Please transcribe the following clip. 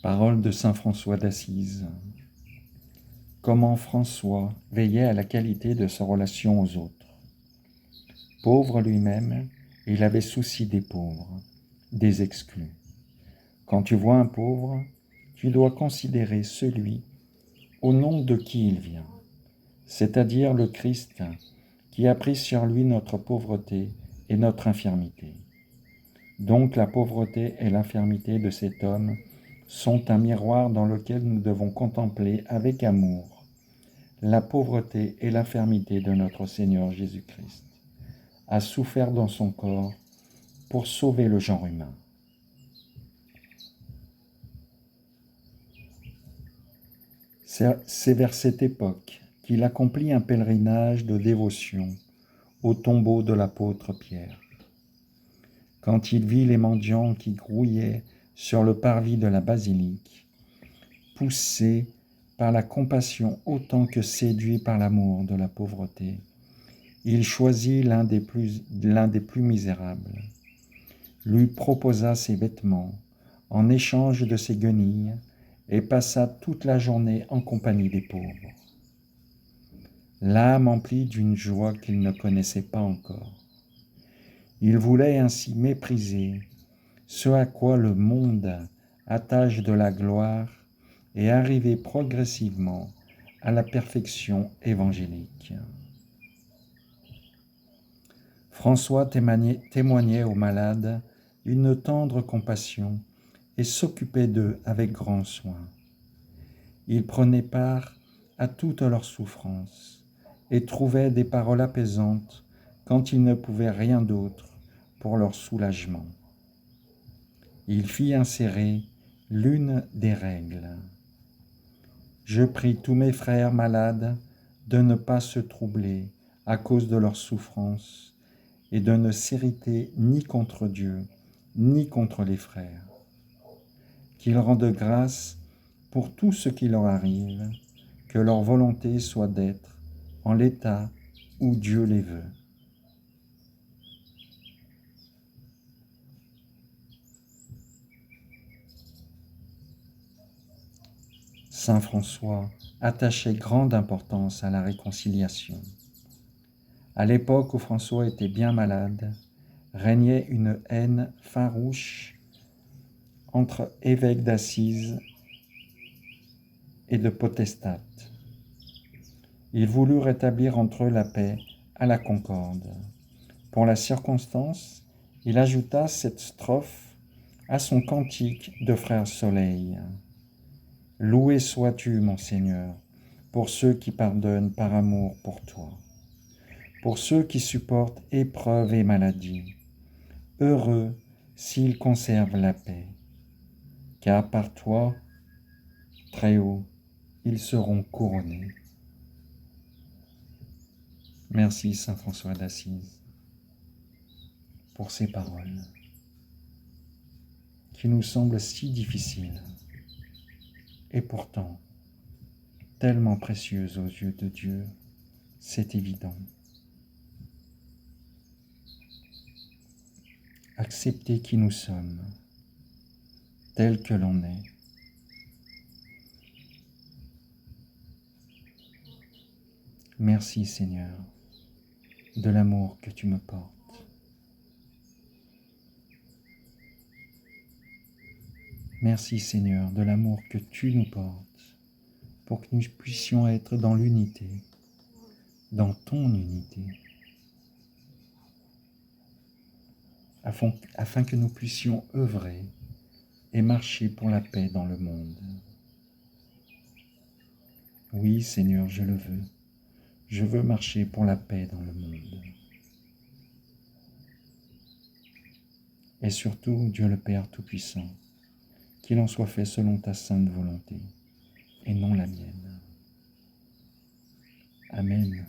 Parole de saint François d'Assise. Comment François veillait à la qualité de sa relation aux autres. Pauvre lui-même, il avait souci des pauvres, des exclus. Quand tu vois un pauvre, tu dois considérer celui au nom de qui il vient, c'est-à-dire le Christ qui a pris sur lui notre pauvreté et notre infirmité. Donc la pauvreté et l'infirmité de cet homme sont un miroir dans lequel nous devons contempler avec amour la pauvreté et l'infirmité de notre Seigneur Jésus-Christ, a souffert dans son corps pour sauver le genre humain. C'est vers cette époque qu'il accomplit un pèlerinage de dévotion au tombeau de l'apôtre Pierre. Quand il vit les mendiants qui grouillaient sur le parvis de la basilique, poussés par la compassion autant que séduits par l'amour de la pauvreté, il choisit l'un des plus misérables, lui proposa ses vêtements en échange de ses guenilles et passa toute la journée en compagnie des pauvres. L'âme emplie d'une joie qu'il ne connaissait pas encore. Il voulait ainsi mépriser ce à quoi le monde attache de la gloire et arriver progressivement à la perfection évangélique. François témoignait aux malades une tendre compassion et s'occupait d'eux avec grand soin. Il prenait part à toutes leurs souffrances et trouvait des paroles apaisantes quand il ne pouvait rien d'autre pour leur soulagement. Il fit insérer l'une des règles. Je prie tous mes frères malades de ne pas se troubler à cause de leurs souffrances et de ne s'irriter ni contre Dieu, ni contre les frères. Qu'ils rendent grâce pour tout ce qui leur arrive, que leur volonté soit d'être en l'état où Dieu les veut. Saint François attachait grande importance à la réconciliation. À l'époque où François était bien malade, régnait une haine farouche entre évêques d'Assise et de Potestate. Il voulut rétablir entre eux la paix à la concorde. Pour la circonstance, il ajouta cette strophe à son cantique de Frère Soleil. Loué sois-tu, mon Seigneur, pour ceux qui pardonnent par amour pour toi, pour ceux qui supportent épreuves et maladies. Heureux s'ils conservent la paix, car par toi, très haut, ils seront couronnés. Merci Saint François d'Assise pour ces paroles qui nous semblent si difficiles et pourtant tellement précieuses aux yeux de Dieu, c'est évident. Accepter qui nous sommes, tel que l'on est. Merci Seigneur de l'amour que tu me portes. Merci Seigneur de l'amour que tu nous portes pour que nous puissions être dans l'unité, dans ton unité, afin que nous puissions œuvrer et marcher pour la paix dans le monde. Oui Seigneur, je le veux. Je veux marcher pour la paix dans le monde. Et surtout, Dieu le Père Tout-Puissant, qu'il en soit fait selon ta sainte volonté, et non la mienne. Amen.